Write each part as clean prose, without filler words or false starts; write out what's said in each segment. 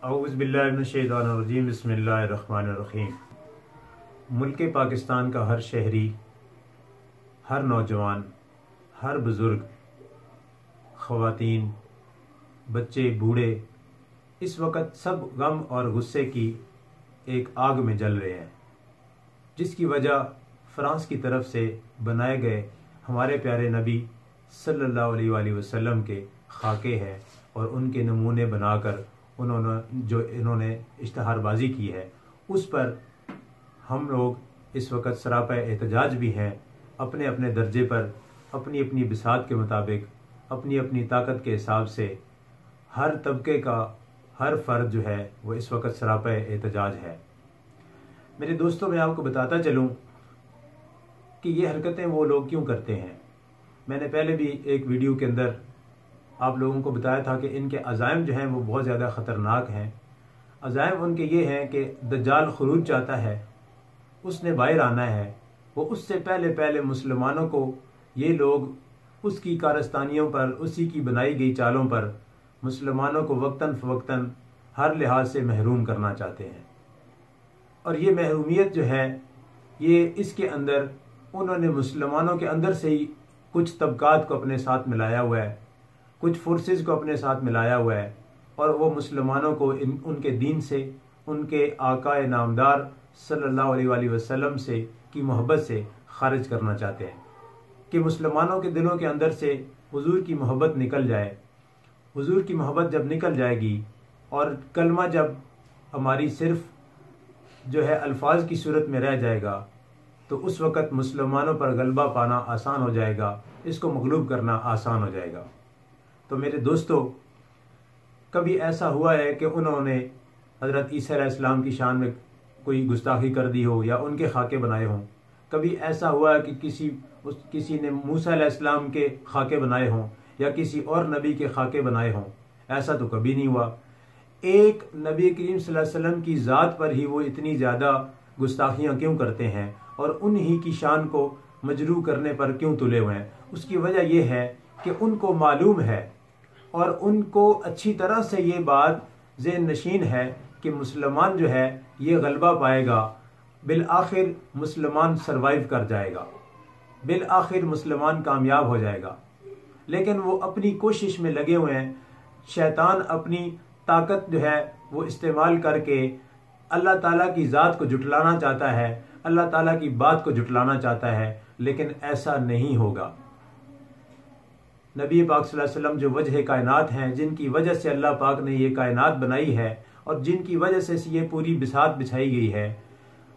औज़ुबिल्लाहिमिनश्शैतानिर्रजीम बिस्मिल्लाहिर्रहमानिर्रहीम। मुल्क पाकिस्तान का हर शहरी, हर नौजवान, हर बुज़ुर्ग, ख़वातीन, बच्चे, बूढ़े इस वक्त सब गम और गुस्से की एक आग में जल रहे हैं, जिसकी वजह फ़्रांस की तरफ से बनाए गए हमारे प्यारे नबी सल्लल्लाहु अलैहि वसल्लम के खाके हैं और उनके नमूने बनाकर इन्होंने इश्तहारबाजी की है, उस पर हम लोग इस वक्त सरापा एहतजाज भी हैं। अपने अपने दर्जे पर, अपनी अपनी बिसात के मुताबिक, अपनी अपनी ताकत के हिसाब से हर तबके का हर फ़र्द जो है वो इस वक्त सरापा एहतजाज है। मेरे दोस्तों, मैं आपको बताता चलूँ कि ये हरकतें वो लोग क्यों करते हैं। मैंने पहले भी एक वीडियो के अंदर आप लोगों को बताया था कि इनके अज़ाइम जो हैं वो बहुत ज़्यादा ख़तरनाक हैं। अज़ाइम उनके ये हैं कि दज्जाल खुरूज चाहता है, उसने बाहर आना है, वो उससे पहले पहले मुसलमानों को ये लोग उसकी कारस्तानियों पर, उसी की बनाई गई चालों पर मुसलमानों को वक्तन फ़वक्तन हर लिहाज से महरूम करना चाहते हैं। और ये महरूमियत जो है ये इसके अंदर उन्होंने मुसलमानों के अंदर से ही कुछ तबकात को अपने साथ मिलाया हुआ है, कुछ फोर्सेस को अपने साथ मिलाया हुआ है और वो मुसलमानों को उनके दीन से, उनके आकाए नामदार सल्लल्लाहु अलैहि वसल्लम से की मोहब्बत से खारिज करना चाहते हैं कि मुसलमानों के दिलों के अंदर से हुजूर की मोहब्बत निकल जाए। हुजूर की मोहब्बत जब निकल जाएगी और कलमा जब हमारी सिर्फ जो है अल्फाज की सूरत में रह जाएगा, तो उस वक़्त मुसलमानों पर गलबा पाना आसान हो जाएगा, इसको मगलूब करना आसान हो जाएगा। तो मेरे दोस्तों, कभी ऐसा हुआ है कि उन्होंने हज़रत ईसा अलैहिस्सलाम की शान में कोई गुस्ताखी कर दी हो या उनके खाके बनाए हों? कभी ऐसा हुआ है कि किसी ने मूसा अलैहिस्सलाम के खाके बनाए हों या किसी और नबी के खाके बनाए हों? ऐसा तो कभी नहीं हुआ। एक नबी करीम सल्लल्लाहु अलैहि वसल्लम की ज़ात पर ही वो इतनी ज़्यादा गुस्ताखियाँ क्यों करते हैं और उन्हीं की शान को मजरू करने पर क्यों तुले हुए हैं? उसकी वजह यह है कि उनको मालूम है और उनको अच्छी तरह से ये बात ज़हन नशीन है कि मुसलमान जो है ये गलबा पाएगा, बिल आखिर मुसलमान सरवाइव कर जाएगा, बिल आखिर मुसलमान कामयाब हो जाएगा। लेकिन वो अपनी कोशिश में लगे हुए हैं। शैतान अपनी ताकत जो है वो इस्तेमाल करके अल्लाह ताला की ज़ात को जुटलाना चाहता है, अल्लाह ताला की बात को जुटलाना चाहता है, लेकिन ऐसा नहीं होगा। नबी पाक सल्लल्लाहु अलैहि वसल्लम जो वजह कायनात हैं, जिनकी वजह से अल्लाह पाक ने ये कायनात बनाई है और जिनकी वजह से ये पूरी बिसात बिछाई गई है,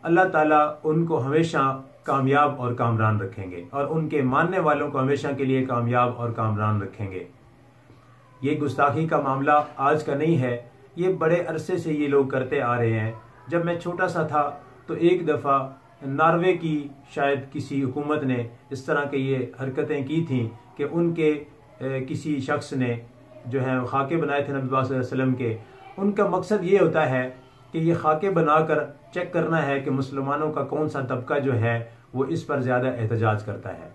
अल्लाह ताला उनको हमेशा कामयाब और कामरान रखेंगे और उनके मानने वालों को हमेशा के लिए कामयाब और कामरान रखेंगे। ये गुस्ताखी का मामला आज का नहीं है, ये बड़े अरसे से ये लोग करते आ रहे हैं। जब मैं छोटा सा था तो एक दफ़ा नॉर्वे की शायद किसी हुकूमत ने इस तरह के ये हरकतें की थी कि उनके किसी शख्स ने जो है खाके बनाए थे नबी पाक सल्लल्लाहु अलैहि वसल्लम के। उनका मकसद ये होता है कि ये खाके बनाकर चेक करना है कि मुसलमानों का कौन सा तबका जो है वो इस पर ज़्यादा एहतजाज करता है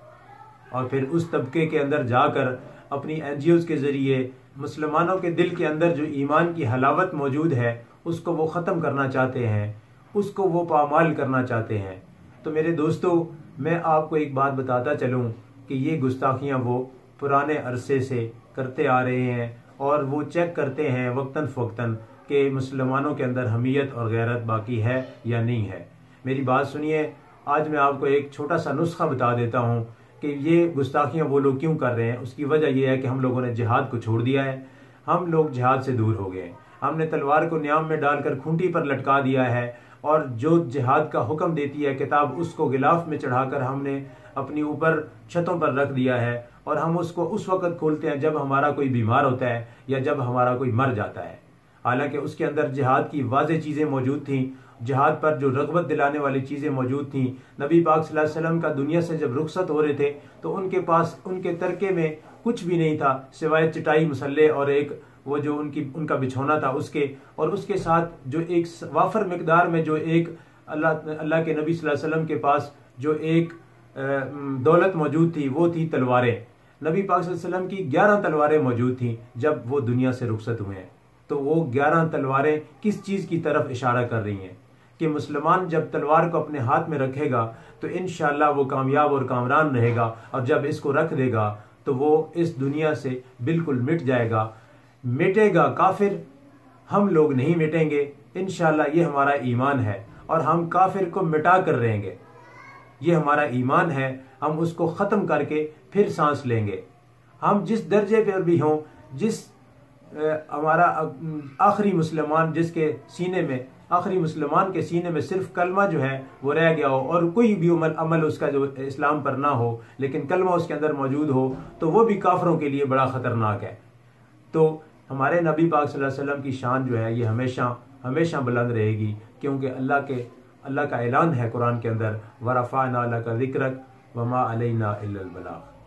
और फिर उस तबके के अंदर जाकर अपनी NGOs के ज़रिए मुसलमानों के दिल के अंदर जो ईमान की हलावत मौजूद है उसको वो ख़त्म करना चाहते हैं, उसको वो पामाल करना चाहते हैं। तो मेरे दोस्तों, मैं आपको एक बात बताता चलूँ कि ये गुस्ताखियाँ वो पुराने अरसे से करते आ रहे हैं और वो चेक करते हैं वक्तन फ़वक्तन कि मुसलमानों के अंदर हमीयत और गैरत बाकी है या नहीं है। मेरी बात सुनिए, आज मैं आपको एक छोटा सा नुस्खा बता देता हूँ कि ये गुस्ताखियाँ वो लोग क्यों कर रहे हैं। उसकी वजह यह है कि हम लोगों ने जिहाद को छोड़ दिया है, हम लोग जिहाद से दूर हो गए। हमने तलवार को न्याम में डालकर खूंटी पर लटका दिया है और जो जिहाद का हुक्म देती है किताब, उसको गिलाफ में चढ़ाकर हमने अपनी ऊपर छतों पर रख दिया है और हम उसको उस वक़्त खोलते हैं जब हमारा कोई बीमार होता है या जब हमारा कोई मर जाता है। हालांकि उसके अंदर जिहाद की वाज़ेह चीज़ें मौजूद थीं, जिहाद पर जो रग़बत दिलाने वाली चीज़ें मौजूद थीं। नबी पाक सल्लल्लाहु अलैहि वसल्लम का दुनिया से जब रुखसत हो रहे थे तो उनके पास उनके तरके में कुछ भी नहीं था सिवाय चटाई, मसल्ले और एक वो जो उनका बिछौना था उसके, और उसके साथ जो एक वाफर मिकदार में जो एक अल्लाह के नबी सल्लल्लाहु अलैहि वसल्लम के पास जो एक दौलत मौजूद थी वो थी तलवारें। नबी पाक सल्लल्लाहु अलैहि वसल्लम की 11 तलवारें मौजूद थीं जब वो दुनिया से रुखसत हुए हैं। तो वो 11 तलवारें किस चीज़ की तरफ इशारा कर रही हैं कि मुसलमान जब तलवार को अपने हाथ में रखेगा तो इंशाअल्लाह वो कामयाब और कामरान रहेगा, और जब इसको रख देगा तो वो इस दुनिया से बिल्कुल मिट जाएगा। मिटेगा काफिर, हम लोग नहीं मिटेंगे इंशाअल्लाह। ये हमारा ईमान है और हम काफिर को मिटा कर रहेंगे। ये हमारा ईमान है, हम उसको ख़त्म करके फिर सांस लेंगे। हम जिस दर्जे पर भी हों, जिस हमारा आखिरी मुसलमान जिसके सीने में, आखिरी मुसलमान के सीने में सिर्फ कलमा जो है वो रह गया हो और कोई भी अमल उसका जो इस्लाम पर ना हो, लेकिन कलमा उसके अंदर मौजूद हो, तो वो भी काफिरों के लिए बड़ा ख़तरनाक है। तो हमारे नबी पाक सल्लल्लाहु अलैहि वसल्लम की शान जो है ये हमेशा हमेशा बुलंद रहेगी, क्योंकि अल्लाह का ऐलान है कुरान के अंदर, वरफ़अना लका ज़िक्रक वमा अलैना इल्लल बलाग।